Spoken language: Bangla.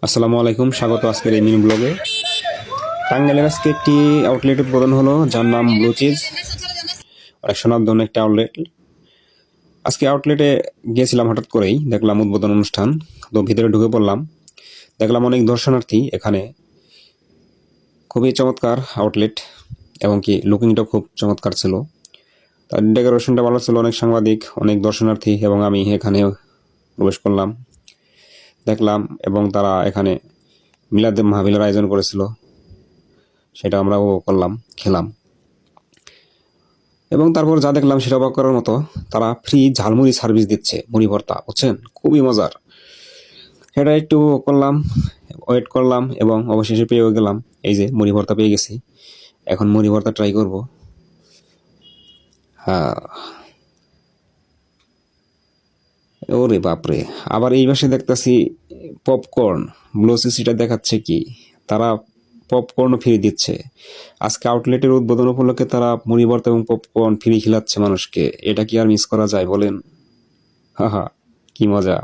আসসালামু আলাইকুম, স্বাগত আজকের এই মিনি ব্লগে। টাঙ্গাইলের আজকে একটি আউটলেট উদ্বোধন হলো, যার নাম ব্লু চিজ। অনেক সুনামধন্য একটা আউটলেট। আজকে আউটলেটে গিয়েছিলাম, হঠাৎ করেই দেখলাম উদ্বোধন অনুষ্ঠান। তো ভিতরে ঢুকে পড়লাম, দেখলাম অনেক দর্শনার্থী এখানে। খুবই চমৎকার আউটলেট, এবং কি লুকিংটাও খুব চমৎকার ছিল। তার ডেকোরেশনটা ভালো ছিল, অনেক সাংবাদিক, অনেক দর্শনার্থী, এবং আমি এখানে প্রবেশ করলাম, দেখলাম। এবং তারা এখানে মিলাদ মাহফিলের আয়োজন করেছিল, সেটা আমরা উপভোগ করলাম, খেলাম। এবং তারপর যা দেখলাম সেটা অবাক করার মতো। তারা ফ্রি ঝালমুড়ি সার্ভিস দিচ্ছে, মুড়ি ভর্তা, বুঝছেন, খুবই মজার। সেটা একটু করলাম, ওয়েট করলাম, এবং অবশেষে পেয়েও গেলাম। এই যে মুড়ি ভর্তা পেয়ে গেছি, এখন মুড়ি ভর্তা ট্রাই করব। হ্যাঁ, ওরে বাপরে। আবার এই পাশে দেখতেছি পপকর্ন। ব্লুসিসিটা দেখাচ্ছে কি, তারা পপকর্নও ফ্রি দিচ্ছে। আজকে আউটলেটের উদ্বোধন উপলক্ষে তারা মুড়ি ভর্তা এবং পপকর্ন ফ্রি খিলাচ্ছে মানুষকে। এটা কি আর মিস করা যায় বলেন? হা হা, কি মজা।